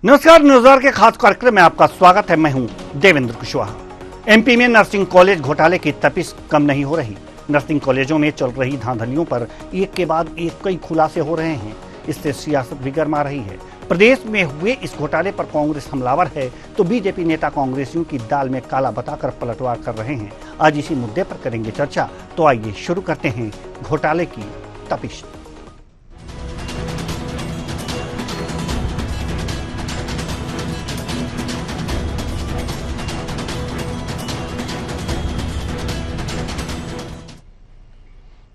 नमस्कार, न्यूज़र के खास कार्यक्रम में आपका स्वागत है। मैं हूं देवेंद्र कुशवाहा। एमपी में नर्सिंग कॉलेज घोटाले की तपिश कम नहीं हो रही। नर्सिंग कॉलेजों में चल रही धांधलियों पर एक के बाद एक कई खुलासे हो रहे हैं। इससे सियासत भी गर्मा रही है। प्रदेश में हुए इस घोटाले पर कांग्रेस हमलावर है तो बीजेपी नेता कांग्रेसियों की दाल में काला बताकर पलटवार कर रहे हैं। आज इसी मुद्दे पर करेंगे चर्चा। तो आइए शुरू करते हैं घोटाले की तपिश।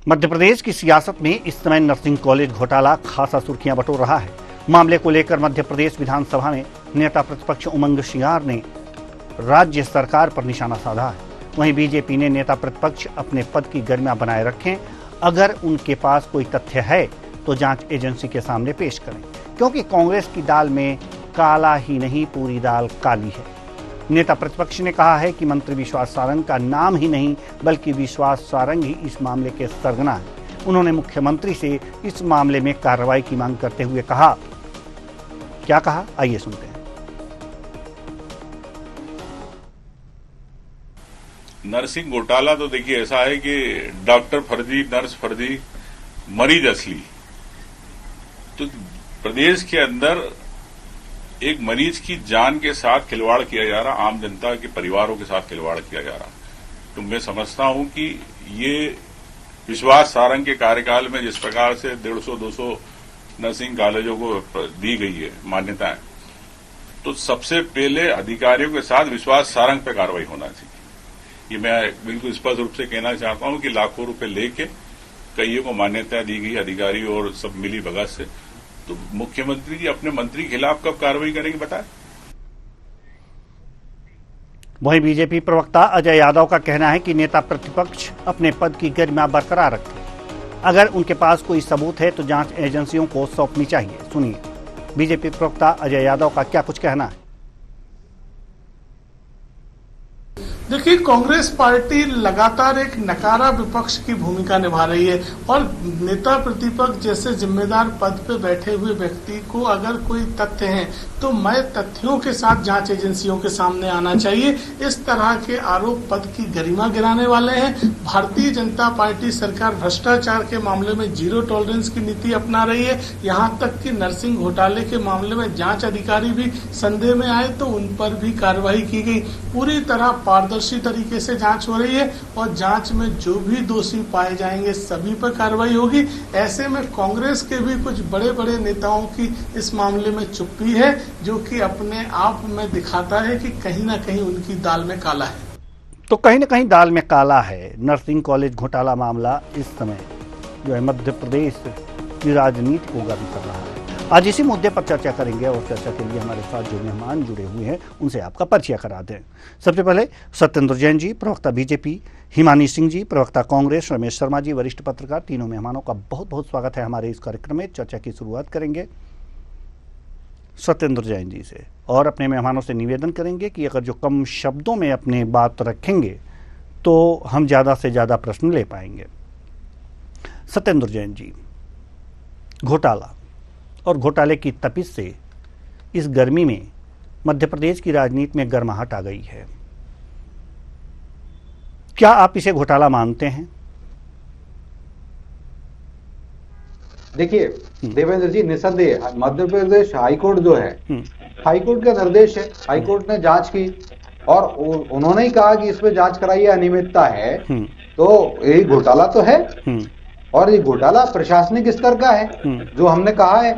मध्य प्रदेश की सियासत में इस समय नर्सिंग कॉलेज घोटाला खासा सुर्खियां बटोर रहा है। मामले को लेकर मध्य प्रदेश विधानसभा में नेता प्रतिपक्ष उमंग सिंगार ने राज्य सरकार पर निशाना साधा है। वहीं बीजेपी ने नेता प्रतिपक्ष अपने पद की गरिमा बनाए रखें, अगर उनके पास कोई तथ्य है तो जांच एजेंसी के सामने पेश करें, क्योंकि कांग्रेस की दाल में काला ही नहीं पूरी दाल काली है। नेता प्रतिपक्ष ने कहा है कि मंत्री विश्वास सारंग का नाम ही नहीं बल्कि विश्वास सारंग ही इस मामले के सरगना है। उन्होंने मुख्यमंत्री से इस मामले में कार्रवाई की मांग करते हुए कहा, क्या कहा, आइए सुनते हैं। नर्सिंग घोटाला तो देखिए ऐसा है कि डॉक्टर फर्जी, नर्स फर्जी, मरीज असली। तो प्रदेश के अंदर एक मरीज की जान के साथ खिलवाड़ किया जा रहा, आम जनता के परिवारों के साथ खिलवाड़ किया जा रहा। तो मैं समझता हूं कि ये विश्वास सारंग के कार्यकाल में जिस प्रकार से 150-200 नर्सिंग कॉलेजों को दी गई है मान्यताएं, तो सबसे पहले अधिकारियों के साथ विश्वास सारंग पे कार्रवाई होना चाहिए। ये मैं बिल्कुल स्पष्ट रूप से कहना चाहता हूं कि लाखों रुपए लेके कईयों को मान्यताएं दी गई अधिकारी और सब मिली भगत से। तो मुख्यमंत्री जी अपने मंत्री के खिलाफ कब कार्रवाई करेंगे बताएं। वहीं बीजेपी प्रवक्ता अजय यादव का कहना है कि नेता प्रतिपक्ष अपने पद की गरिमा बरकरार रखें। अगर उनके पास कोई सबूत है तो जांच एजेंसियों को सौंपनी चाहिए। सुनिए बीजेपी प्रवक्ता अजय यादव का क्या कुछ कहना है। देखिए, कांग्रेस पार्टी लगातार एक नकारा विपक्ष की भूमिका निभा रही है और नेता प्रतिपक्ष जैसे जिम्मेदार पद पर बैठे हुए व्यक्ति को अगर कोई तथ्य है तो मैं तथ्यों के साथ जांच एजेंसियों के सामने आना चाहिए। इस तरह के आरोप पद की गरिमा गिराने वाले हैं। भारतीय जनता पार्टी सरकार भ्रष्टाचार के मामले में जीरो टॉलरेंस की नीति अपना रही है। यहाँ तक कि नर्सिंग घोटाले के मामले में जांच अधिकारी भी संदेह में आए तो उन पर भी कार्रवाई की गई। पूरी तरह पारदर्शी तरीके से जांच हो रही है और जांच में जो भी दोषी पाए जाएंगे सभी पर कार्रवाई होगी। ऐसे में कांग्रेस के भी कुछ बड़े बड़े नेताओं की इस मामले में चुप्पी है, जो कि अपने आप में दिखाता है कि कहीं ना कहीं उनकी दाल में काला है। तो कहीं ना कहीं दाल में काला है। नर्सिंग कॉलेज घोटाला मामला इस समय जो है मध्य प्रदेश की राजनीति को गर्म कर रहा है। आज इसी मुद्दे पर चर्चा करेंगे और चर्चा के लिए हमारे साथ जो मेहमान जुड़े हुए हैं उनसे आपका परिचय करा दें। सबसे पहले सत्येंद्र जैन जी, प्रवक्ता बीजेपी, हिमानी सिंह जी, प्रवक्ता कांग्रेस, रमेश शर्मा जी, वरिष्ठ पत्रकार। तीनों मेहमानों का बहुत बहुत स्वागत है हमारे इस कार्यक्रम में। चर्चा की शुरुआत करेंगे सत्येंद्र जैन जी से और अपने मेहमानों से निवेदन करेंगे कि अगर जो कम शब्दों में अपने बात रखेंगे तो हम ज़्यादा से ज़्यादा प्रश्न ले पाएंगे। सत्येंद्र जैन जी, घोटाला और घोटाले की तपिश से इस गर्मी में मध्य प्रदेश की राजनीति में गर्माहट आ गई है। क्या आप इसे घोटाला मानते हैं? देखिए देवेंद्र जी, निसंदेह मध्य प्रदेश हाईकोर्ट जो है, हाईकोर्ट का निर्देश है, हाईकोर्ट ने जांच की और उन्होंने ही कहा कि इसमें जांच कराई अनियमितता है, तो यही घोटाला तो है। और ये घोटाला प्रशासनिक स्तर का है जो हमने कहा है।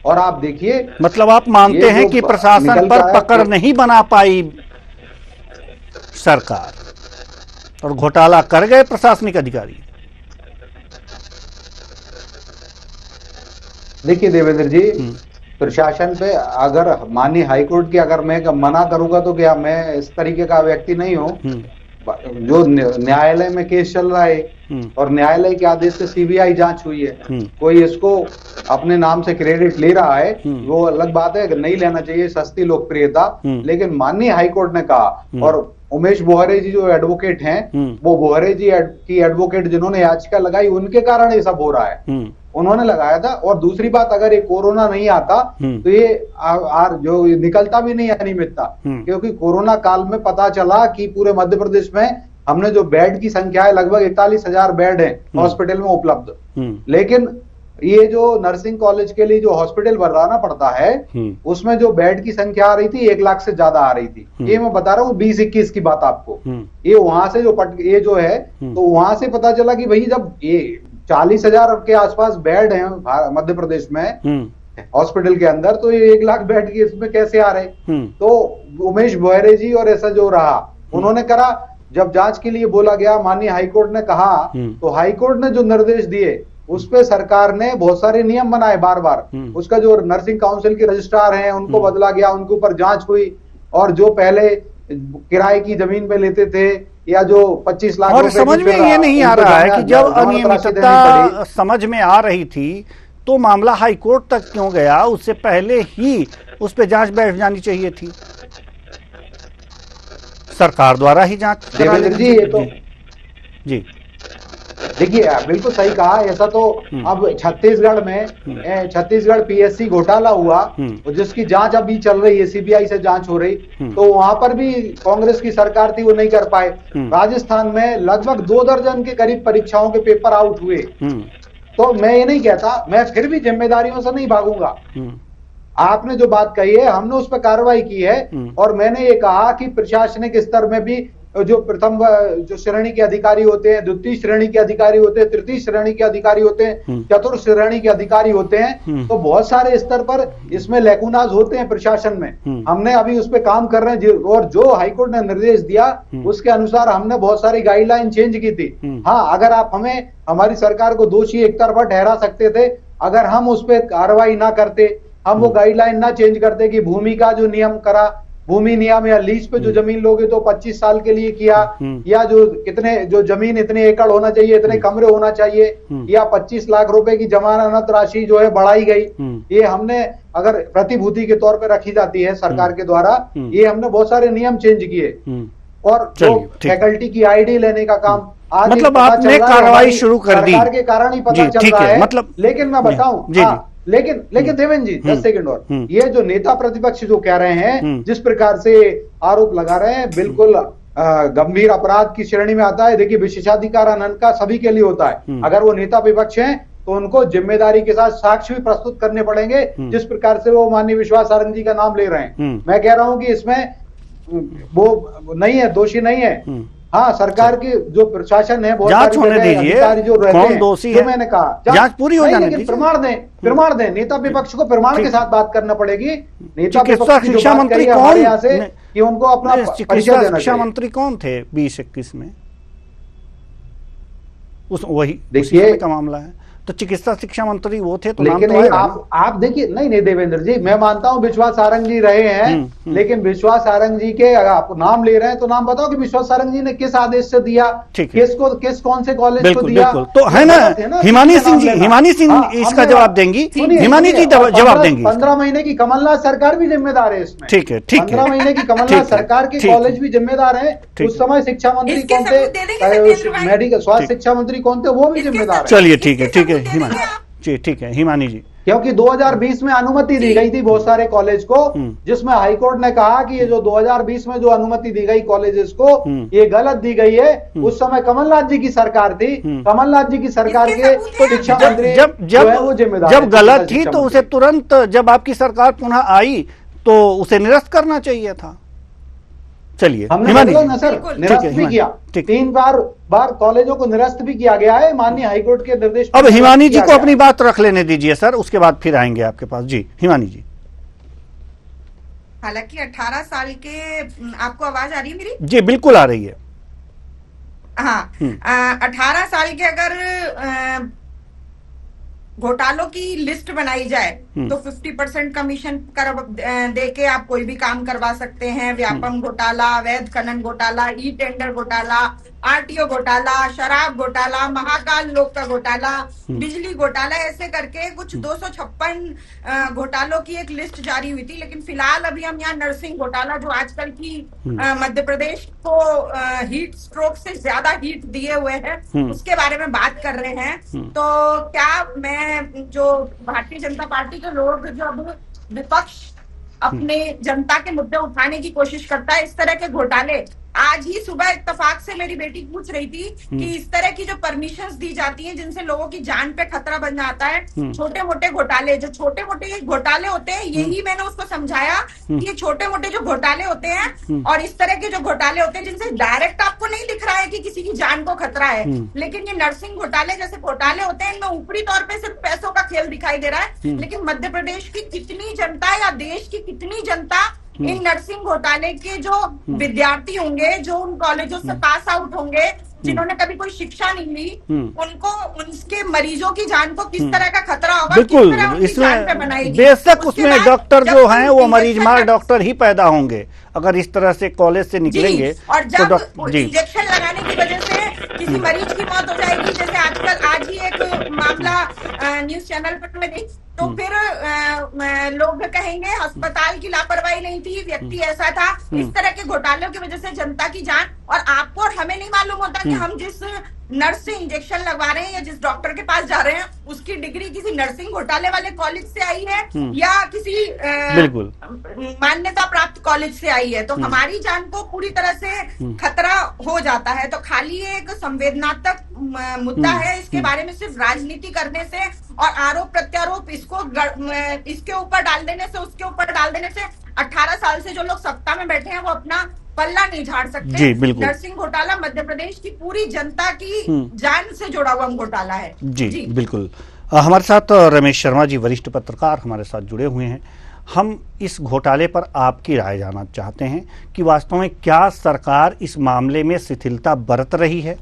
और आप देखिए, मतलब आप मानते हैं कि प्रशासन पर पकड़ नहीं बना पाई सरकार और घोटाला कर गए प्रशासनिक अधिकारी। देखिए देवेंद्र जी, प्रशासन पे अगर माननीय हाईकोर्ट की अगर मैं मना करूंगा तो क्या मैं इस तरीके का व्यक्ति नहीं हूं। जो न्यायालय में केस चल रहा है और न्यायालय के आदेश से सीबीआई जांच हुई है, कोई इसको अपने नाम से क्रेडिट ले रहा है वो अलग बात है, नहीं लेना चाहिए, सस्ती लोकप्रियता। लेकिन माननीय हाईकोर्ट ने कहा और उमेश बोहरे जी जो एडवोकेट हैं, वो बोहरे जी की एडवोकेट जिन्होंने याचिका लगाई, उनके कारण ये सब हो रहा है। उन्होंने लगाया था। और दूसरी बात, अगर ये कोरोना नहीं आता तो ये जो निकलता भी नहीं अनियमितता, क्योंकि कोरोना काल में पता चला कि पूरे मध्य प्रदेश में हमने जो बेड की संख्या है लगभग 41,000 बेड है हॉस्पिटल में उपलब्ध, लेकिन ये जो नर्सिंग कॉलेज के लिए जो हॉस्पिटल बनाना पड़ता है उसमें जो बेड की संख्या आ रही थी 1 लाख से ज्यादा आ रही थी। ये मैं बता रहा हूँ 2021 की बात आपको। ये वहां से ये जो है तो वहां से पता चला कि भाई जब ये 40,000 के आसपास बेड हैं मध्य प्रदेश में हॉस्पिटल के अंदर, तो ये 1 लाख बेड की इसमें कैसे आ रहे। तो उमेश बोहरे जी और ऐसा जो रहा उन्होंने करा, जब जांच के लिए बोला गया माननीय हाईकोर्ट ने कहा, तो हाईकोर्ट ने जो निर्देश दिए उस पे सरकार ने बहुत सारे नियम बनाए बार बार। उसका जो नर्सिंग काउंसिल के रजिस्ट्रार हैं उनको बदला गया, उनके ऊपर जांच हुई, और जो पहले किराए की जमीन पे लेते थे या जो 25 लाख और समझ में ये नहीं आ रहा है कि जब अनियमितता समझ में आ रही थी तो मामला हाई कोर्ट तक क्यों गया? उससे पहले ही उस पर जांच बैठ जानी चाहिए थी, सरकार द्वारा ही जांच करा लेनी जी। ये तो जी देखिए बिल्कुल सही कहा। ऐसा तो अब छत्तीसगढ़ में छत्तीसगढ़ पीएससी घोटाला हुआ जिसकी जांच अभी चल रही है, सीबीआई से जांच हो रही, तो वहां पर भी कांग्रेस की सरकार थी, वो नहीं कर पाए। राजस्थान में लगभग 2 दर्जन के करीब परीक्षाओं के पेपर आउट हुए। तो मैं ये नहीं कहता, मैं फिर भी जिम्मेदारियों से नहीं भागूंगा। आपने जो बात कही है हमने उस पर कार्रवाई की है, और मैंने ये कहा कि प्रशासनिक स्तर में भी जो प्रथम जो श्रेणी के अधिकारी होते हैं, द्वितीय श्रेणी के अधिकारी होते हैं, तृतीय श्रेणी के अधिकारी होते हैं, चतुर्थ श्रेणी के अधिकारी होते हैं, तो बहुत सारे स्तर पर इसमें लैकुनाज होते हैं प्रशासन में। हमने अभी उस पर काम कर रहे हैं, और जो हाईकोर्ट ने निर्देश दिया उसके अनुसार हमने बहुत सारी गाइडलाइन चेंज की थी। हाँ, अगर आप हमारी सरकार को दोषी एक तरफा ठहरा सकते थे, अगर हम उस पर कार्रवाई ना करते, हम वो गाइडलाइन ना चेंज करते कि भूमि का जो नियम करा, भूमि नियम या लीज पे जो जमीन लोगे तो 25 साल के लिए किया, या जो जमीन इतने एकड़ होना चाहिए, इतने कमरे होना चाहिए, या 25 लाख रुपए की जमानत राशि जो है बढ़ाई गई, ये हमने अगर प्रतिभूति के तौर पर रखी जाती है सरकार के द्वारा, ये हमने बहुत सारे नियम चेंज किए। और जो फैकल्टी की आईडी लेने का काम आज मतलब आपने कार्रवाई शुरू कर दी, सरकार के कारण ही पता चल रहा है। मतलब लेकिन मैं बताऊं, लेकिन देवेंद्र जी 10 सेकंड और, ये जो नेता प्रतिपक्ष जो कह रहे हैं, जिस प्रकार से आरोप लगा रहे हैं, बिल्कुल गंभीर अपराध की श्रेणी में आता है। देखिए, विशेषाधिकार हनन का सभी के लिए होता है। अगर वो नेता विपक्ष हैं तो उनको जिम्मेदारी के साथ साक्ष्य भी प्रस्तुत करने पड़ेंगे, जिस प्रकार से वो माननीय विश्वास सारंग जी का नाम ले रहे हैं। मैं कह रहा हूं कि इसमें वो नहीं है, दोषी नहीं है। हाँ, सरकार की जो प्रशासन है, बहुत जांच होने दीजिए, जो रहते कौन हैं, दोषी जो है, मैंने कहा जांच पूरी हो जाने दीजिए। प्रमाण दें, नेता विपक्ष को प्रमाण के साथ बात करना पड़ेगी। नेता विपक्ष की जो शिक्षा बात मंत्री कही कौन, हमारे यहाँ से कि उनको अपना परिचय देना शिक्षा चाहिए। मंत्री कौन थे 2021 में? वही देखिए का मामला है, तो चिकित्सा शिक्षा मंत्री वो थे, तो लेकिन नाम तो आप देखिए, नहीं देवेंद्र जी, मैं मानता हूं विश्वास सारंग जी रहे हैं, लेकिन विश्वास सारंग जी के अगर आप नाम ले रहे हैं तो नाम बताओ कि विश्वास सारंग जी ने किस आदेश से दिया, कौन से कॉलेज को दिया। तो है ना, हिमानी सिंह इसका जवाब देंगी, हिमानी जी जवाब देंगी। 15 महीने की कमलनाथ सरकार भी जिम्मेदार है इसमें। ठीक है, 15 महीने की कमलनाथ सरकार के कॉलेज भी जिम्मेदार है। उस समय शिक्षा मंत्री कौन थे, मेडिकल स्वास्थ्य शिक्षा मंत्री कौन थे, वो भी जिम्मेदार है। चलिए ठीक है हिमानी जी, ठीक है हिमानी जी। क्योंकि 2020 में अनुमति दी गई थी बहुत सारे कॉलेज को, जिसमें हाईकोर्ट ने कहा कि ये जो 2020 में जो अनुमति दी गई कॉलेजेस को, ये गलत दी गई है। उस समय कमलनाथ जी की सरकार थी, कमलनाथ जी की सरकार के शिक्षा मंत्री वो जिम्मेदार, जब गलत थी तो उसे तुरंत, जब आपकी सरकार पुनः आई तो उसे निरस्त करना चाहिए था। चलिए, हमने ना सर निरस्त भी किया, 3 बार कॉलेजों को निरस्त भी किया गया है माननीय हाईकोर्ट के निर्देश। अब हिमानी जी को अपनी बात रख लेने दीजिए सर, उसके बाद फिर आएंगे आपके पास। जी हिमानी जी। हालांकि 18 साल के, आपको आवाज आ रही है मेरी? जी बिल्कुल आ रही है। हाँ, 18 साल के अगर घोटालों की लिस्ट बनाई जाए तो 50% कमीशन दे के आप कोई भी काम करवा सकते हैं। व्यापम घोटाला, अवैध खनन घोटाला, ई टेंडर घोटाला, आरटीओ घोटाला, शराब घोटाला, महाकाल लोक का घोटाला, बिजली घोटाला, ऐसे करके कुछ 256 घोटालों की एक लिस्ट जारी हुई थी। लेकिन फिलहाल अभी हम यहाँ नर्सिंग घोटाला, जो आजकल की मध्य प्रदेश को हीट स्ट्रोक से ज्यादा हीट दिए हुए हैं, उसके बारे में बात कर रहे हैं। तो क्या मैं जो भारतीय जनता पार्टी के लोग, जब विपक्ष अपने जनता के मुद्दे उठाने की कोशिश करता है, इस तरह के घोटाले, आज ही सुबह इत्तेफाक से मेरी बेटी पूछ रही थी कि इस तरह की जो परमिशंस दी जाती हैं जिनसे लोगों की जान पे खतरा बन जाता है, छोटे मोटे घोटाले, जो छोटे मोटे घोटाले होते हैं, यही मैंने उसको समझाया कि ये छोटे मोटे जो घोटाले होते हैं और इस तरह के जो घोटाले होते हैं जिनसे डायरेक्ट आपको नहीं दिख रहा है कि किसी की जान को खतरा है, लेकिन ये नर्सिंग घोटाले जैसे घोटाले होते हैं, इनमें ऊपरी तौर पे सिर्फ पैसों का खेल दिखाई दे रहा है, लेकिन मध्य प्रदेश की कितनी जनता या देश की कितनी जनता इन नर्सिंग घोटाले के जो विद्यार्थी होंगे, जो उन कॉलेजों से पास आउट होंगे, जिन्होंने कभी कोई शिक्षा नहीं ली, उनको, उनके मरीजों की जान को किस तरह का खतरा होगा, बिल्कुल। किस तरह उनकी जान पे इसमें बनाएगी। बेशक उसके उसमें बाद डॉक्टर जब जो हैं वो इंजेक्शन मरीजमार डॉक्टर ही पैदा होंगे अगर इस तरह से कॉलेज से निकलेंगे। और तो जब जी इंजेक्शन लगाने की वजह से किसी मरीज की मौत हो जाएगी, जैसे आजकल आज ही एक मामला न्यूज चैनल पर मैं देखी, तो फिर लोग कहेंगे अस्पताल की लापरवाही नहीं थी, व्यक्ति ऐसा था। इस तरह के घोटालों की वजह से जनता की जान, और आपको और हमें नहीं मालूम होता कि हम जिस नर्स से इंजेक्शन लगवा रहे हैं या जिस डॉक्टर के पास जा रहे हैं, उसकी डिग्री किसी नर्सिंग घोटाले वाले कॉलेज से आई है या किसी बिल्कुल मान्यता प्राप्त कॉलेज से आई है, तो हमारी जान को पूरी तरह से खतरा हो जाता है। तो खाली एक संवेदनात्मक मुद्दा है, इसके बारे में सिर्फ राजनीति करने से और आरोप प्रत्यारोप इसके ऊपर डाल देने से, उसके ऊपर डाल देने से 18 साल से जो लोग सत्ता में बैठे हैं वो अपना पल्ला नहीं झाड़ सकते। जी बिल्कुल। नर्सिंग घोटाला मध्य प्रदेश की पूरी जनता की जान से जुड़ा हुआ घोटाला है। जी बिल्कुल। हमारे साथ रमेश शर्मा जी, वरिष्ठ पत्रकार, हमारे साथ जुड़े हुए हैं। हम इस घोटाले पर आपकी राय जानना चाहते हैं कि वास्तव में क्या सरकार इस मामले में शिथिलता बरत रही है?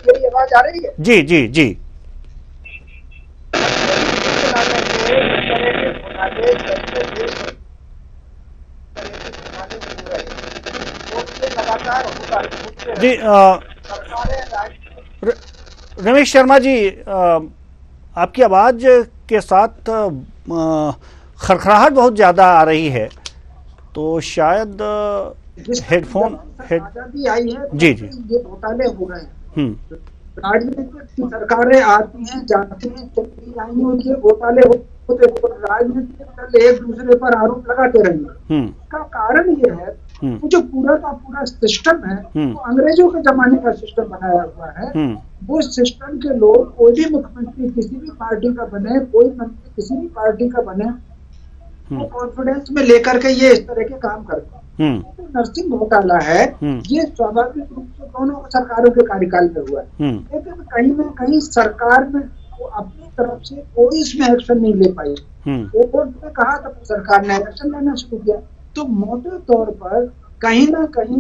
मेरी आवाज आ रही है? जी जी जी। जी रमेश शर्मा जी, आपकी आवाज के साथ खरखराहट बहुत ज्यादा आ रही है, तो शायद हेडफोन आजादी आई है जी जी, ये घोटाले हो गए हैं। राजनीतिक सरकारें आती हैं जाती हैं, चलती आई होती है, घोटाले होते, राजनीतिक दल एक दूसरे पर आरोप लगाते रहेंगे। इसका कारण ये है वो जो पूरा का पूरा सिस्टम है वो अंग्रेजों के जमाने का सिस्टम बनाया हुआ है। वो सिस्टम के लोग, कोई भी मुख्यमंत्री किसी भी पार्टी का बने, कोई मंत्री किसी भी पार्टी का बने, वो कॉन्फिडेंस में लेकर के ये इस तरह के काम करते हैं। तो नर्सिंग घोटाला है, ये स्वाभाविक रूप से दोनों सरकारों के कार्यकाल में हुआ है, लेकिन कहीं ना कहीं सरकार में वो अपनी तरफ से कोई इसमें एक्शन नहीं ले पाई। कोर्ट ने कहा तो सरकार ने एक्शन लेना शुरू किया। तो मोटे तौर पर कहीं ना कहीं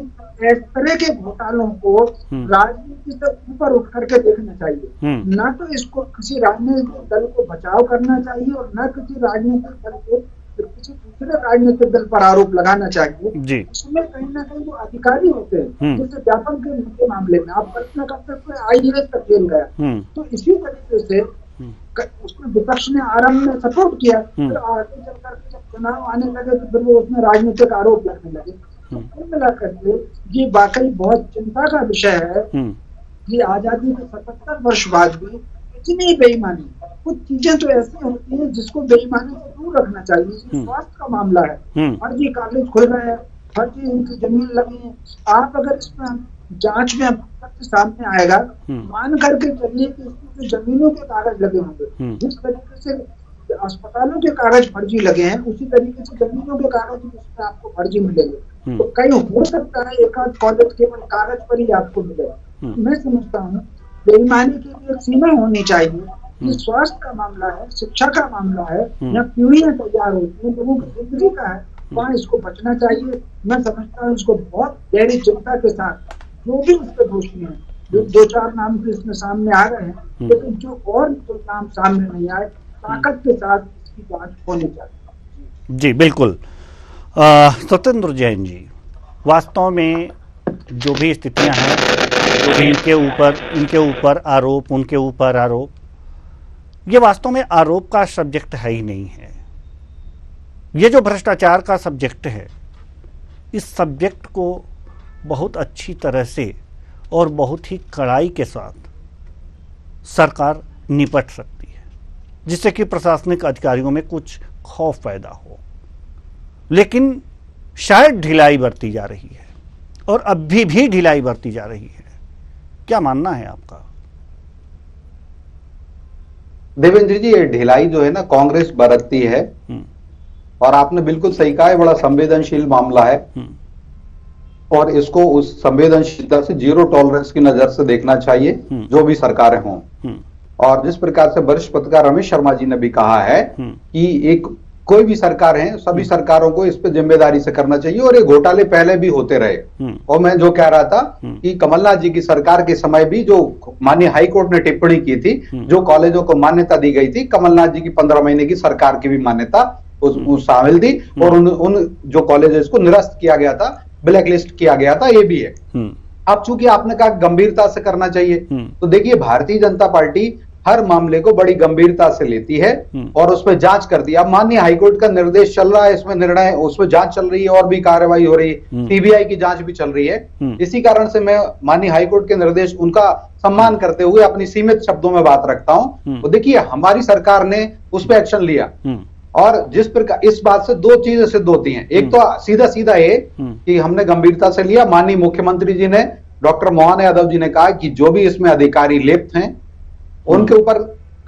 इस तरह के घोटालों को राजनीति से ऊपर उठ करके देखना चाहिए। न तो इसको किसी राजनीतिक दल को बचाव करना चाहिए और न किसी राजनीतिक दल को किसी दूसरे राजनीतिक दल पर आरोप लगाना चाहिए। इसमें कहीं ना कहीं जो अधिकारी होते हैं, जैसे व्यापम के मामले में आप कल्पना कर सकते हैं IAS तक खेल गया, तो इसी तरीके से उसमें विपक्ष ने आरंभ में सपोर्ट किया, फिर आगे चलकर जब चुनाव आने लगे तो फिर वो उसमें राजनीतिक आरोप लगने लगे। तो कुल मिलाकर के ये वाकई बहुत चिंता का विषय है कि आजादी के 77 वर्ष बाद भी इतनी बेईमानी, कुछ चीजें तो ऐसी होती हैं जिसको बेईमानी से दूर रखना चाहिए। स्वास्थ्य का मामला है, फर्जी कॉलेज खुल रहे हैं, फर्जी इनकी जमीन लगी है। आप अगर इसमें जांच में सामने आएगा, मान करके चलिए कि इसमें जमीनों के कागज लगे होंगे, जिस तरीके से अस्पतालों के कागज फर्जी लगे हैं, उसी तरीके से जमीनों के कागज उसमें आपको फर्जी मिलेंगे। तो कहीं हो सकता है एक आध कॉलेज केवल कागज पर ही आपको मिलेगा। मैं समझता हूँ बेईमानी की भी एक सीमा होनी चाहिए। ये स्वास्थ्य का मामला है, शिक्षा का मामला है, या पीढ़ियां तैयार होती है, लोगों की जिंदगी का है, वहाँ इसको बचना चाहिए। मैं समझता हूँ इसको बहुत गहरी चिंता के साथ जो भी उसके दोषी हैं, जो 2-4 नाम तो इसमें सामने आ गए हैं, लेकिन जो और जो नाम सामने नहीं आए, ताकत के साथ इसकी जांच होनी चाहिए। जी बिल्कुल। सत्येंद्र जैन जी, वास्तव में जो भी स्थितियां हैं, इनके ऊपर आरोप, उनके ऊपर आरोप, ये वास्तव में आरोप का सब्जेक्ट है ही नहीं है। ये जो भ्रष्टाचार का सब्जेक्ट है, इस सब्जेक्ट को बहुत अच्छी तरह से और बहुत ही कड़ाई के साथ सरकार निपट सकती है, जिससे कि प्रशासनिक अधिकारियों में कुछ खौफ पैदा हो। लेकिन शायद ढिलाई बरती जा रही है और अभी भी ढिलाई बरती जा रही है। क्या मानना है आपका? देवेंद्र जी, ये ढिलाई जो है ना कांग्रेस बरतती है, और आपने बिल्कुल सही कहा है, बड़ा संवेदनशील मामला है और इसको उस संवेदनशीलता से जीरो टॉलरेंस की नजर से देखना चाहिए, जो भी सरकारें हों। और जिस प्रकार से वरिष्ठ पत्रकार रमेश शर्मा जी ने भी कहा है कि कोई भी सरकार है, सभी सरकारों को इस पे जिम्मेदारी से करना चाहिए, और ये घोटाले पहले भी होते रहे। और मैं जो कह रहा था कि कमलनाथ जी की सरकार के समय भी जो माननीय हाई कोर्ट ने टिप्पणी की थी, जो कॉलेजों को मान्यता दी गई थी, कमलनाथ जी की 15 महीने की सरकार की भी मान्यता उस शामिल थी, और उन जो कॉलेजेस को निरस्त किया गया था, ब्लैक लिस्ट किया गया था, ये भी है। अब चूंकि आपने कहा गंभीरता से करना चाहिए, तो देखिए भारतीय जनता पार्टी हर मामले को बड़ी गंभीरता से लेती है और उसमें जांच करती है। अब माननीय हाईकोर्ट का निर्देश चल रहा है, इसमें निर्णय, उसमें जांच चल रही है और भी कार्रवाई हो रही है, सीबीआई की जांच भी चल रही है। इसी कारण से मैं माननीय हाईकोर्ट के निर्देश, उनका सम्मान करते हुए अपनी सीमित शब्दों में बात रखता हूं। तो देखिए हमारी सरकार ने उस पर एक्शन लिया, और जिस प्रकार इस बात से दो चीजें सिद्ध होती हैं। एक तो सीधा सीधा ये कि हमने गंभीरता से लिया, माननीय मुख्यमंत्री जी ने, डॉक्टर मोहन यादव जी ने कहा कि जो भी इसमें अधिकारी लिप्त हैं उनके ऊपर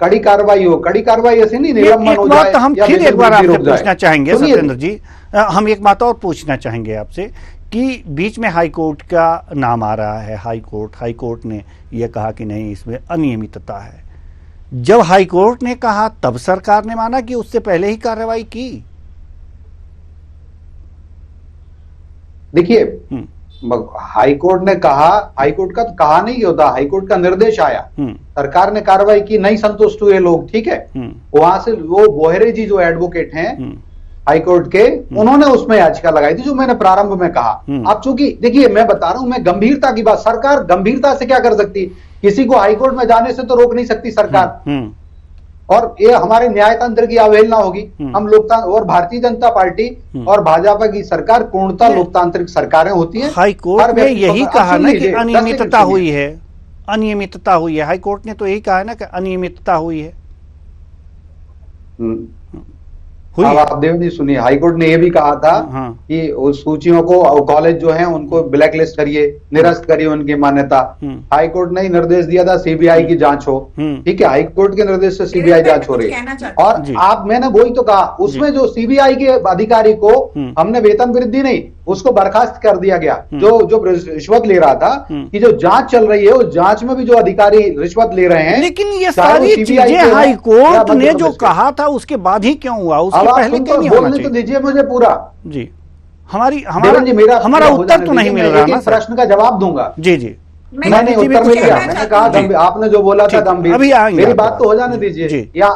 कड़ी कार्रवाई हो। कड़ी कार्रवाई ऐसी नहीं निलंबन हो जाए। हम फिर एक बार आपसे पूछना चाहेंगे सत्येंद्र जी, हम एक बात और पूछना चाहेंगे आपसे कि बीच में हाई कोर्ट का नाम आ रहा है। हाई कोर्ट ने यह कहा कि नहीं, इसमें अनियमितता है। जब हाई कोर्ट ने कहा तब सरकार ने माना कि उससे पहले ही कार्रवाई की? देखिए हाई कोर्ट ने कहा, हाई कोर्ट का तो कहा नहीं होता, हाई कोर्ट का निर्देश आया, सरकार ने कार्रवाई की, नहीं संतुष्ट हुए लोग, ठीक है, वहां से वो बोहरे जी जो एडवोकेट हैं हाई कोर्ट के, उन्होंने उसमें याचिका लगाई थी, जो मैंने प्रारंभ में कहा। अब चूंकि देखिए मैं बता रहा हूं, मैं गंभीरता की बात, सरकार गंभीरता से क्या कर सकती, किसी को हाई कोर्ट में जाने से तो रोक नहीं सकती सरकार, और ये हमारे न्यायतंत्र की अवहेलना होगी। हम लोकतंत्र, और भारतीय जनता पार्टी और भाजपा की सरकार पूर्णतः लोकतांत्रिक सरकारें होती हैं। हाई कोर्ट ने यही कहा ना कि अनियमितता हुई है, अनियमितता हुई है। हाई कोर्ट ने तो यही कहा ना कि अनियमितता हुई है। अब आप देव जी सुनिए, हाईकोर्ट ने यह भी कहा था कि उस सूचियों को, कॉलेज जो हैं उनको ब्लैक लिस्ट करिए, निरस्त करिए उनकी मान्यता। हाईकोर्ट ने निर्देश दिया था सीबीआई की जांच हो, ठीक है, हाईकोर्ट के निर्देश से सीबीआई जांच हो रही है। और आप, मैंने वही तो कहा, उसमें जो सीबीआई के अधिकारी को हमने वेतन वृद्धि नहीं, उसको बर्खास्त कर दिया गया, जो रिश्वत ले रहा था, कि जो जांच चल रही है उस जांच में भी जो अधिकारी रिश्वत ले रहे हैं। लेकिन ये सारी चीजें हाई कोर्ट ने जो कहा था उसके बाद ही क्यों हुआ, उसके पहले क्यों नहीं होना चाहिए? तो दीजिए मुझे पूरा जी, हमारा उत्तर तो नहीं मिल रहा ना। प्रश्न का जवाब दूंगा। जी जी, मैंने उत्तर मिल गया, मैंने कहा आपने जो बोला था गंभीर, मेरी बात तो हो जाने दीजिए। या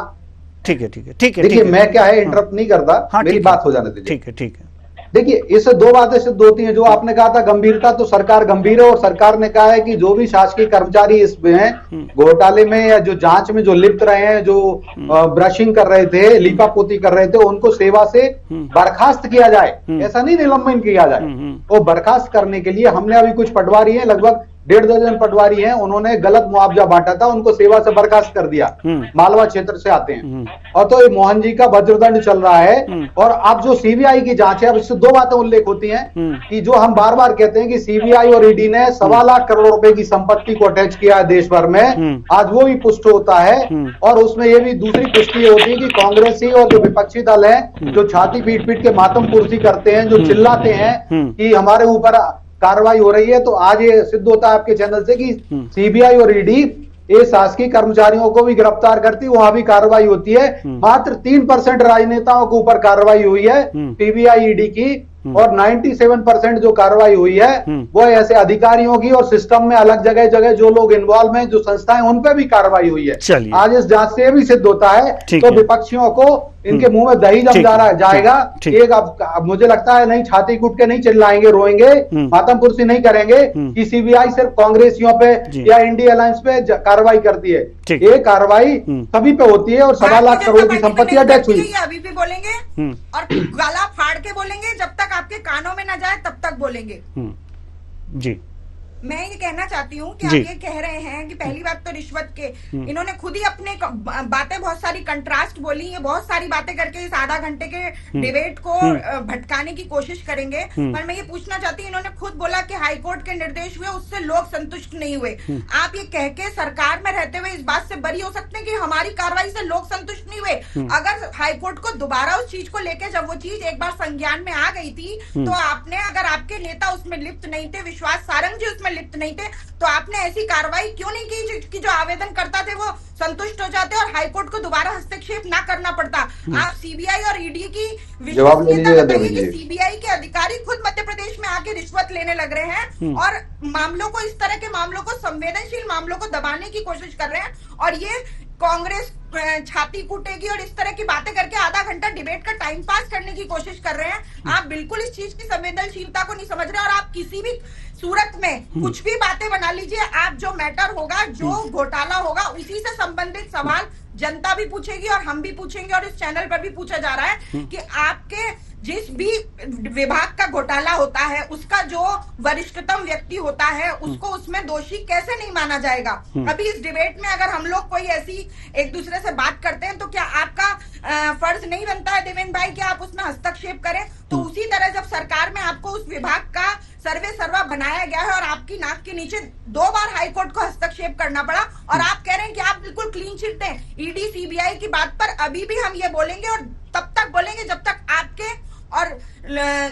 ठीक है ठीक है ठीक है, देखिए मैं क्या है इंटरप्ट नहीं करता, मेरी बात हो जाने दीजिए। ठीक है ठीक है। देखिए इससे दो बातें सिद्ध होती हैं। जो आपने कहा था गंभीरता, तो सरकार गंभीर है, और सरकार ने कहा है कि जो भी शासकीय कर्मचारी इसमें हैं घोटाले में या जो जांच में जो लिप्त रहे हैं, जो ब्रशिंग कर रहे थे, लीपापोती कर रहे थे, उनको सेवा से बर्खास्त किया जाए, ऐसा नहीं निलंबन किया जाए। वो बर्खास्त करने के लिए हमने अभी कुछ पटवारी हैं, लगभग 1.5 दर्जन पटवारी हैं, उन्होंने गलत मुआवजा बांटा था, उनको सेवा से बर्खास्त कर दिया, मालवा क्षेत्र से आते हैं। और तो ये मोहन जी का वज्रदंड चल रहा है। और अब जो सीबीआई की जांच है, अब इससे दो बातें उल्लेख होती हैं कि जो हम बार बार कहते हैं कि सीबीआई और ईडी ने 1.25 लाख करोड़ रुपए की संपत्ति को अटैच किया है देश भर में, आज वो भी पुष्ट होता है। और उसमें ये भी दूसरी पुष्टि होती है कि कांग्रेसी और जो विपक्षी दल है, जो छाती पीट पीट के मातम कुर्सी करते हैं, जो चिल्लाते हैं कि हमारे ऊपर कार्रवाई हो रही है, तो आज ये सिद्ध होता है आपके चैनल से कि सीबीआई और ईडी ये शासकीय कर्मचारियों को भी गिरफ्तार करती, वहां भी कार्रवाई होती है। मात्र 3% राजनेताओं के ऊपर कार्रवाई हुई है सीबीआई ईडी की, और 97% जो कार्रवाई हुई है वो ऐसे अधिकारियों की और सिस्टम में अलग जगह जगह जो लोग इन्वॉल्व हैं, जो संस्थाएं, उन पे भी कार्रवाई हुई है। आज इस जांच से भी सिद्ध होता है तो विपक्षियों को इनके मुंह में दही जम जाएगा। एक अब मुझे लगता है नहीं छाती कूट के नहीं चिल्लाएंगे, रोएंगे, मातम कुर्सी नहीं करेंगे कि सीबीआई सिर्फ कांग्रेसियों पे या इंडिया अलायंस पे कार्रवाई करती है। ये कार्रवाई सभी पे होती है और 7 लाख करोड़ की संपत्ति अटैच हुई। अभी भी बोलेंगे और गला फाड़ के बोलेंगे, जब तक आपके कानों में न जाए तब तक बोलेंगे। जी मैं ये कहना चाहती हूँ कि आप ये कह रहे हैं कि पहली बात तो रिश्वत के, इन्होंने खुद ही अपने बातें बहुत सारी कंट्रास्ट बोली, ये बहुत सारी बातें करके इस आधा घंटे के डिबेट को भटकाने की कोशिश करेंगे। पर मैं ये पूछना चाहती हूँ, इन्होंने खुद बोला कि हाईकोर्ट के निर्देश हुए उससे लोग संतुष्ट नहीं हुए। आप ये कह के सरकार में रहते हुए इस बात से बरी हो सकते हैं कि हमारी कार्रवाई से लोग संतुष्ट नहीं हुए? अगर हाईकोर्ट को दोबारा उस चीज को लेकर, जब वो चीज एक बार संज्ञान में आ गई थी, तो आपने, अगर आपके नेता उसमें लिप्त नहीं थे, विश्वास सारंग जी उसमें लिप्त नहीं थे, तो आपने ऐसी कार्रवाई क्यों नहीं की कि जो आवेदन करता थे वो संतुष्ट हो जाते और हाईकोर्ट को दोबारा हस्तक्षेप ना करना पड़ता? आप सीबीआई और ईडी की विश्वसनीयता बताइए कि सीबीआई के अधिकारी खुद मध्य प्रदेश में आके रिश्वत लेने लग रहे हैं और मामलों को, इस तरह के मामलों को, संवेदनशील मामलों को दबाने की कोशिश कर रहे हैं। और ये कांग्रेस छाती कूटेगी और इस तरह की बातें करके आधा घंटा डिबेट का टाइम पास करने की कोशिश कर रहे हैं। आप बिल्कुल इस चीज की संवेदनशीलता को नहीं समझ रहे और आप किसी भी सूरत में कुछ भी बातें बना लीजिए, आप जो मैटर होगा, जो घोटाला होगा, उसी से संबंधित सवाल जनता भी पूछेगी और हम भी पूछेंगे और इस चैनल पर भी पूछा जा रहा है कि आपके जिस भी विभाग का घोटाला होता है उसका जो वरिष्ठतम व्यक्ति होता है उसको उसमें दोषी कैसे नहीं माना जाएगा? अभी इस डिबेट में अगर हम लोग कोई ऐसी एक दूसरे से बात करते हैं तो क्या आपका फर्ज नहीं बनता है देवेंद्र भाई कि आप उसमें हस्तक्षेप करें? तो उसी तरह जब सरकार में आपको उस विभाग का सर्वे सर्वा बनाया गया है और आपकी नाक के नीचे 2 बार हाईकोर्ट को हस्तक्षेप करना पड़ा और आप कह रहे हैं कि आप बिल्कुल क्लीन चिट दें ईडी सीबीआई की बात पर, अभी भी हम ये बोलेंगे और तब तक बोलेंगे जब तक आपके और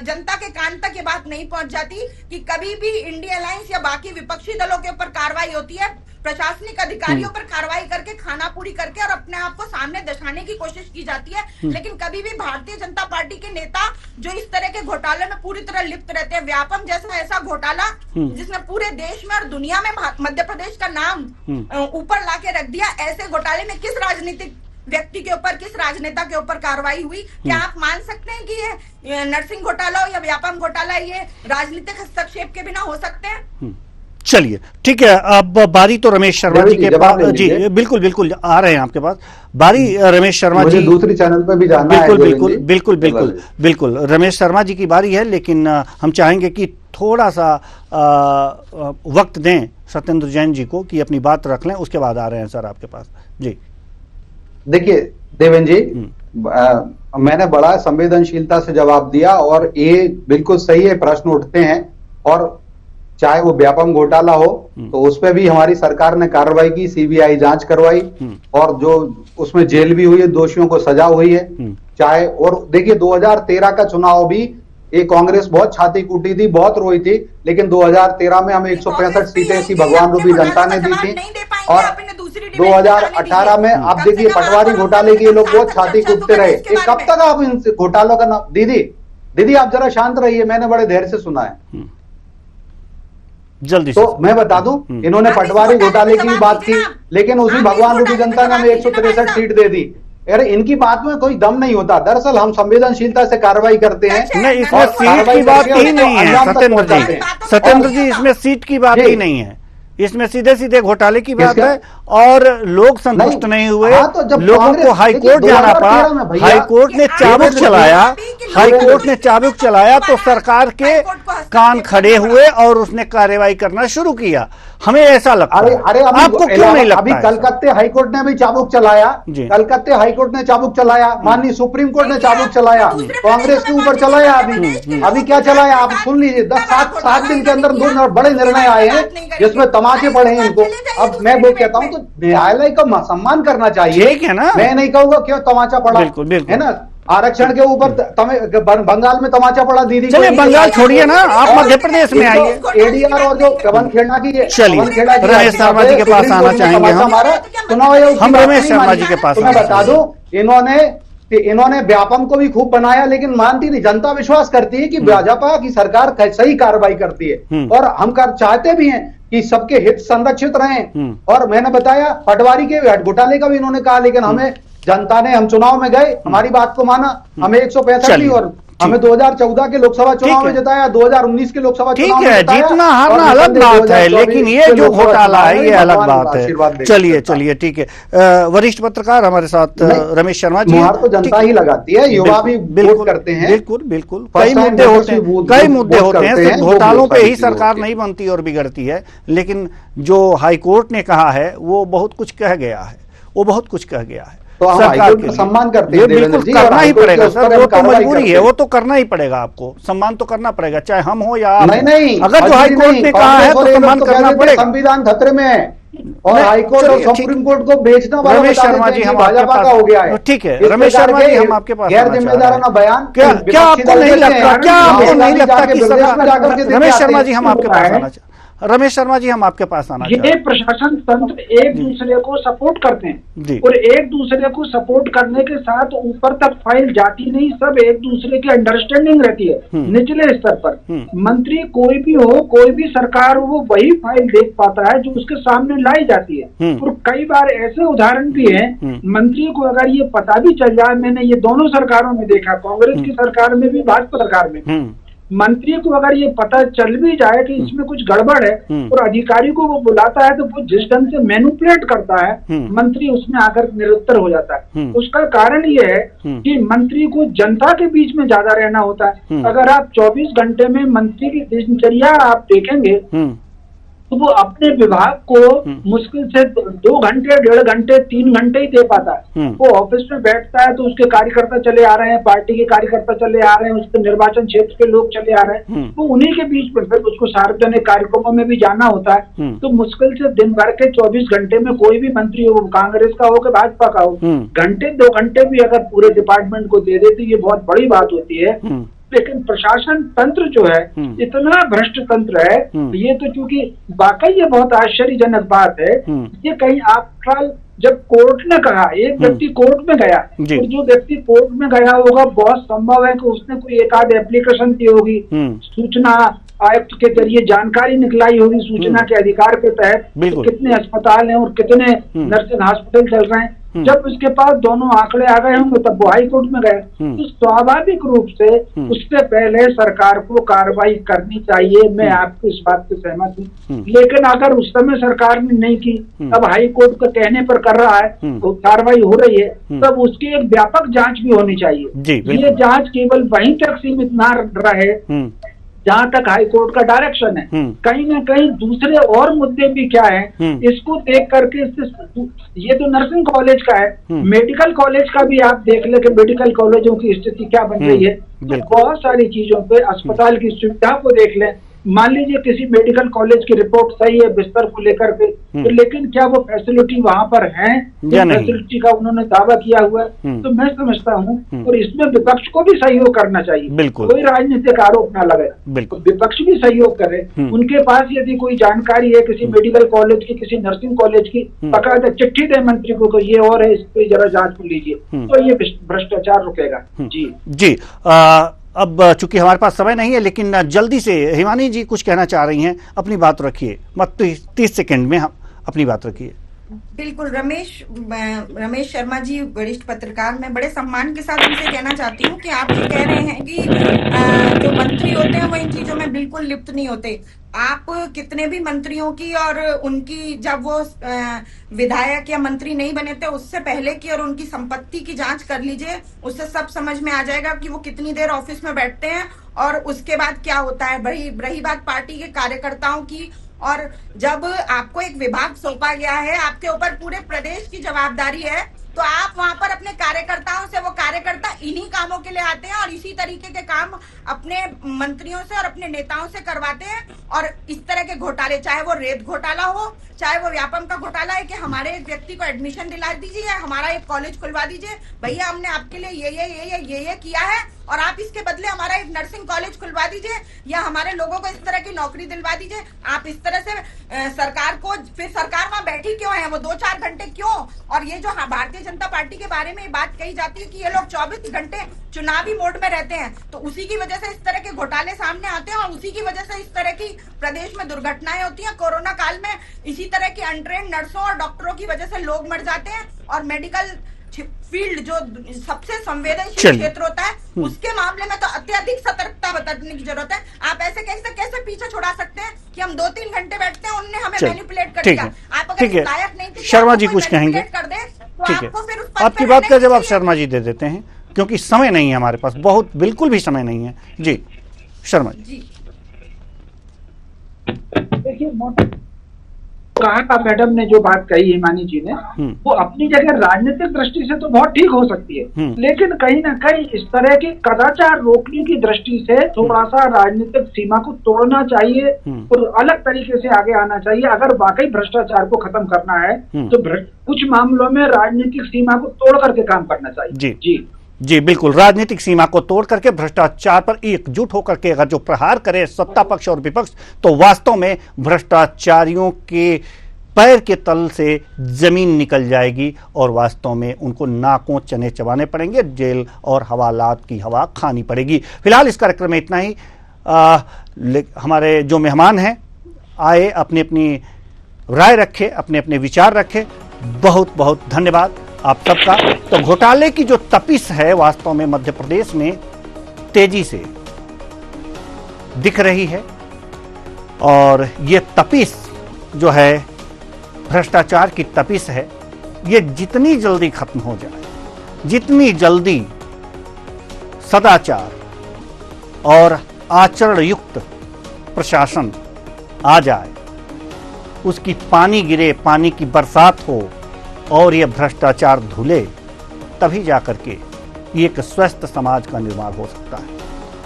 जनता के कान तक ये बात नहीं पहुंच जाती कि कभी भी इंडिया अलायंस या बाकी विपक्षी दलों के ऊपर कार्रवाई होती है, प्रशासनिक अधिकारियों पर कार्रवाई करके, खाना पूरी करके और अपने आप को सामने दर्शाने की कोशिश की जाती है, लेकिन कभी भी भारतीय जनता पार्टी के नेता जो इस तरह के घोटाले में पूरी तरह लिप्त रहते हैं, व्यापम जैसा ऐसा घोटाला जिसने पूरे देश में और दुनिया में मध्य प्रदेश का नाम ऊपर ला के रख दिया, ऐसे घोटाले में किस राजनीतिक व्यक्ति के ऊपर, किस राजनेता के ऊपर कार्रवाई हुई? क्या आप मान सकते हैं कि ये नरसिंह घोटाला हो या व्यापम घोटाला ये राजनीतिक हस्तक्षेप के बिना हो सकते हैं? चलिए ठीक है, अब बारी तो रमेश शर्मा जी के पास। जी बिल्कुल बिल्कुल आ रहे हैं आपके पास बारी। रमेश शर्मा जी दूसरी चैनल पर भी जाना है। बिल्कुल रमेश शर्मा जी की बारी है, लेकिन हम चाहेंगे कि थोड़ा सा वक्त दें सत्येंद्र जैन जी को कि अपनी बात रख लें, उसके बाद आ रहे हैं सर आपके पास। जी देखिए देवेंद्र जी, मैंने बड़ा संवेदनशीलता से जवाब दिया और ये बिल्कुल सही है, प्रश्न उठते हैं और चाहे वो व्यापम घोटाला हो तो उस पर भी हमारी सरकार ने कार्रवाई की, सीबीआई जांच करवाई और जो उसमें जेल भी हुई है, दोषियों को सजा हुई है। चाहे और देखिए 2013 का चुनाव भी ये कांग्रेस बहुत छाती कूटी थी, बहुत रोई थी, लेकिन 2013 में हमें 165 सीटें ऐसी भगवान रूपी जनता ने दी थी और 2018 में आप देखिए पटवारी घोटाले के लोग बहुत छाती कूटते रहे। कब तक आप इन घोटालों का नाम? दीदी आप जरा शांत रहिए, मैंने बड़े धैर्य से सुना है। जल्दी तो मैं बता दूं, इन्होंने पटवारी घोटाले की भी बात की, लेकिन उसी भगवान रूपी जनता ने हमें 163 सीट दे दी। अरे इनकी बात में कोई दम नहीं होता। दरअसल हम संवेदनशीलता से कार्रवाई करते हैं। नहीं, इसमें सीट की बात ही नहीं है सत्येंद्र जी, इसमें सीट की बात ही नहीं है, इसमें सीधे सीधे घोटाले की बात है और लोग संतुष्ट नहीं हुए। लोगों को हाईकोर्ट जाना पड़ा, हाईकोर्ट ने चाबुक चलाया तो सरकार के कान खड़े हुए और उसने कार्रवाई करना शुरू किया। हमें ऐसा लगता है। अरे आपको क्यों नहीं लगता? अभी कलकत्ते हाईकोर्ट ने भी चाबुक चलाया, कलकत्ते हाईकोर्ट ने चाबुक चलाया, माननीय सुप्रीम कोर्ट ने चाबुक चलाया, कांग्रेस के ऊपर चलाया। अभी क्या चलाया आप सुन लीजिए। 7 दिन के अंदर 2 बड़े निर्णय आए हैं जिसमें तमाचे पड़े हैं इनको। अब मैं वो कहता हूँ तो न्यायालय का सम्मान करना चाहिए, ठीक है ना? मैं नहीं कहूंगा क्यों तमाचा पड़ा, है ना? आरक्षण के ऊपर बंगाल में तमाचा पड़ा। दीदी चलिए बंगाल छोड़िए ना, आप मध्य प्रदेश में आइए। एडीआर और जो पवन खेड़ा की, चलिए रमेश शर्मा जी के पास आना चाहेंगे हम रमेश शर्मा जी के पास। मैं बता दूं, इन्होंने कि इन्होंने व्यापम को भी खूब बनाया, लेकिन मानती नहीं। जनता विश्वास करती है कि भाजपा की सरकार सही कार्रवाई करती है और हम चाहते भी हैं कि सबके हित संरक्षित रहें। और मैंने बताया पटवारी के घोटाले का भी इन्होंने कहा, लेकिन हमें जनता ने, हम चुनाव में गए, हमारी बात को माना, हमें 165 दी और हमें 2014 के लोकसभा चुनाव में जिताया, 2019 के लोकसभा चुनाव में जिताया। जीतना हारना अलग बात है, लेकिन ये जो घोटाला है ये अलग बात है। चलिए ठीक है। वरिष्ठ पत्रकार हमारे साथ रमेश शर्मा जी। मुहर तो जनता ही लगाती है, युवा भी वोट करते हैं। बिल्कुल कई मुद्दे होते हैं, सिर्फ घोटालों पे ही सरकार नहीं बनती और बिगड़ती है। लेकिन जो हाईकोर्ट ने कहा है वो बहुत कुछ कह गया है, तो हम हाईकोर्ट का सम्मान करते हैं। बिल्कुल करना ही पड़ेगा सर, वो तो मजबूरी है, वो तो करना ही पड़ेगा, आपको सम्मान तो करना पड़ेगा, चाहे हम हो या आप। नहीं, अगर जो हाईकोर्ट ने कहा है तो सम्मान करना पड़ेगा। संविधान खतरे में है और हाईकोर्ट और सुप्रीम कोर्ट को बेचना वाला रमेश शर्मा जी हम भाजपा का हो गया है। ठीक है रमेश शर्मा जी, हम आपके पास गैर जिम्मेदाराना बयान, क्या आपको नहीं लगता कि रमेश शर्मा जी हम आपके पास आना चाहिए। रमेश शर्मा जी हम आपके पास आना ये प्रशासन तंत्र एक दूसरे को सपोर्ट करते हैं और एक दूसरे को सपोर्ट करने के साथ ऊपर तक फाइल जाती नहीं, सब एक दूसरे की अंडरस्टैंडिंग रहती है निचले स्तर पर। मंत्री कोई भी हो, कोई भी सरकार हो, वो वही फाइल देख पाता है जो उसके सामने लाई जाती है। और कई बार ऐसे उदाहरण भी हैं, मंत्री को अगर ये पता भी चल जाए, मैंने ये दोनों सरकारों में देखा, कांग्रेस की सरकार में भी, भाजपा सरकार में, मंत्री को अगर ये पता चल भी जाए कि इसमें कुछ गड़बड़ है और अधिकारी को वो बुलाता है, तो वो जिस ढंग से मैनिपुलेट करता है, मंत्री उसमें आकर निरुत्तर हो जाता है। उसका कारण ये है कि मंत्री को जनता के बीच में ज्यादा रहना होता है। अगर आप 24 घंटे में मंत्री की दिनचर्या आप देखेंगे तो वो अपने विभाग को मुश्किल से 2 घंटे, 1.5 घंटे, 3 घंटे ही दे पाता है। वो ऑफिस में बैठता है तो उसके कार्यकर्ता चले आ रहे हैं, पार्टी के कार्यकर्ता चले आ रहे हैं, उसके निर्वाचन क्षेत्र के लोग चले आ रहे हैं, तो उन्हीं के बीच में फिर उसको सार्वजनिक कार्यक्रमों में भी जाना होता है। तो मुश्किल से दिन भर के 24 घंटे में कोई भी मंत्री हो, कांग्रेस का हो कि भाजपा का हो, घंटे 2 घंटे भी अगर पूरे डिपार्टमेंट को दे दे तो ये बहुत बड़ी बात होती है। लेकिन प्रशासन तंत्र जो है इतना भ्रष्ट तंत्र है, ये तो क्योंकि वाकई ये बहुत आश्चर्यजनक बात है। ये कहीं आफ्टर जब कोर्ट ने कहा, एक व्यक्ति कोर्ट में गया, और जो व्यक्ति कोर्ट में गया होगा बहुत संभव है कि उसने कोई एक आध एप्लीकेशन की होगी, सूचना आयुक्त के जरिए जानकारी निकलाई होगी सूचना के अधिकार के तहत, तो कितने अस्पताल हैं और कितने नर्सिंग हॉस्पिटल चल रहे हैं। जब उसके पास दोनों आंकड़े आ गए होंगे तब वो हाई कोर्ट में गए। तो स्वाभाविक रूप से उससे पहले सरकार को कार्रवाई करनी चाहिए। मैं आपकी इस बात से सहमत हूँ, लेकिन अगर उस समय सरकार ने नहीं की, तब हाई कोर्ट के कहने पर कर रहा है, तो कार्रवाई हो रही है, तब उसकी एक व्यापक जांच भी होनी चाहिए। ये जांच केवल वहीं तक सीमित ना रहे जहां तक हाई कोर्ट का डायरेक्शन है। कहीं ना कहीं दूसरे और मुद्दे भी क्या है, इसको देख करके ये तो नर्सिंग कॉलेज का है, मेडिकल कॉलेज का भी आप देख ले कि मेडिकल कॉलेजों की स्थिति क्या बन रही है। तो बहुत सारी चीजों पे अस्पताल की सुविधा को देख लें। मान लीजिए किसी मेडिकल कॉलेज की रिपोर्ट सही है बिस्तर को लेकर के, तो लेकिन क्या वो फैसिलिटी वहां पर है, फैसिलिटी का उन्होंने दावा किया हुआ है, तो मैं समझता हूँ और इसमें विपक्ष को भी सहयोग करना चाहिए। कोई राजनीतिक आरोप ना लगे, विपक्ष भी सहयोग करे। उनके पास यदि कोई जानकारी है किसी मेडिकल कॉलेज की, किसी नर्सिंग कॉलेज की, बाकायदा चिट्ठी दे मंत्री को ये और है, इस पे जरा जांच को लीजिए, तो ये भ्रष्टाचार रुकेगा। जी अब चूंकि हमारे पास समय नहीं है, लेकिन जल्दी से हिमानी जी कुछ कहना चाह रही हैं, अपनी बात रखिए, मत 30 सेकंड में हम अपनी बात रखिए। बिल्कुल रमेश शर्मा जी वरिष्ठ पत्रकार, मैं बड़े सम्मान के साथ उनसे कहना चाहती हूँ कि आप जो कह रहे हैं कि जो मंत्री होते हैं वो इन चीजों में बिल्कुल लिप्त नहीं होते। आप कितने भी मंत्रियों की और उनकी जब वो विधायक या मंत्री नहीं बने थे उससे पहले की और उनकी संपत्ति की जांच कर लीजिए, उससे सब समझ में आ जाएगा कि वो कितनी देर ऑफिस में बैठते हैं और उसके बाद क्या होता है। रही बात पार्टी के कार्यकर्ताओं की, और जब आपको एक विभाग सौंपा गया है, आपके ऊपर पूरे प्रदेश की जवाबदारी है, तो आप वहां पर अपने कार्यकर्ताओं से, वो कार्यकर्ता इन्हीं कामों के लिए आते हैं और इसी तरीके के काम अपने मंत्रियों से और अपने नेताओं से करवाते हैं। और इस तरह के घोटाले, चाहे वो रेत घोटाला हो, चाहे वो व्यापम का घोटाला है कि हमारे एक व्यक्ति को एडमिशन दिला दीजिए या हमारा एक कॉलेज खुलवा दीजिए, भैया हमने आपके लिए ये किया है और आप इसके बदले हमारा एक नर्सिंग कॉलेज खुलवा दीजिए या हमारे लोगों को इस तरह की नौकरी दिलवा दीजिए। आप इस तरह से सरकार को, फिर सरकार वहां बैठी क्यों है, वो 2-4 घंटे क्यों? और ये जो भारतीय जनता पार्टी के बारे में ये बात कही जाती है कि ये लोग 24 घंटे चुनावी मोड में रहते हैं, तो उसी की वजह से इस तरह के घोटाले सामने आते हैं और उसी की वजह से इस तरह की प्रदेश में दुर्घटनाएं होती हैं। कोरोना काल में इसी तरह की अनट्रेन्ड नर्सों और डॉक्टरों की वजह से लोग मर जाते हैं और मेडिकल फील्ड जो सबसे संवेदनशील क्षेत्र होता है उसके मामले में तो अत्यधिक सतर्कता बरतने की जरूरत है। आप ऐसे कैसे पीछे छुड़ा सकते हैं कि हम 2-3 घंटे बैठते हैं, उनने हमें मैनिपुलेट कर दिया। आप अगर लायक नहीं थे, शर्मा जी कुछ कहेंगे? ठीक है, आपकी बात का जवाब शर्मा जी दे देते हैं क्योंकि समय नहीं है हमारे पास, बहुत बिल्कुल भी समय नहीं है। जी शर्मा जी। देखिए, कहा था मैडम ने जो बात कही हिमानी जी ने, वो अपनी जगह राजनीतिक दृष्टि से तो बहुत ठीक हो सकती है, लेकिन कहीं ना कहीं इस तरह के कदाचार रोकने की दृष्टि से थोड़ा सा राजनीतिक सीमा को तोड़ना चाहिए और अलग तरीके से आगे आना चाहिए। अगर वाकई भ्रष्टाचार को खत्म करना है तो कुछ मामलों में राजनीतिक सीमा को तोड़ करके काम करना चाहिए। जी बिल्कुल, राजनीतिक सीमा को तोड़ करके भ्रष्टाचार पर एकजुट होकर के अगर जो प्रहार करे सत्ता पक्ष और विपक्ष, तो वास्तव में भ्रष्टाचारियों के पैर के तल से जमीन निकल जाएगी और वास्तव में उनको नाकों चने चबाने पड़ेंगे, जेल और हवालात की हवा खानी पड़ेगी। फिलहाल इस कार्यक्रम में इतना ही। हमारे जो मेहमान हैं आए, अपनी अपनी राय रखे, अपने अपने विचार रखे। बहुत बहुत धन्यवाद आप सबका। तो घोटाले की जो तपिश है वास्तव में मध्य प्रदेश में तेजी से दिख रही है और ये तपिश जो है भ्रष्टाचार की तपिश है, ये जितनी जल्दी खत्म हो जाए, जितनी जल्दी सदाचार और आचरण युक्त प्रशासन आ जाए, उसकी पानी गिरे, पानी की बरसात हो और ये भ्रष्टाचार धुले, तभी जाकर के एक स्वस्थ समाज का निर्माण हो सकता है।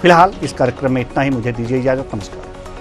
फिलहाल इस कार्यक्रम में इतना ही। मुझे दीजिए इजाजत। नमस्कार।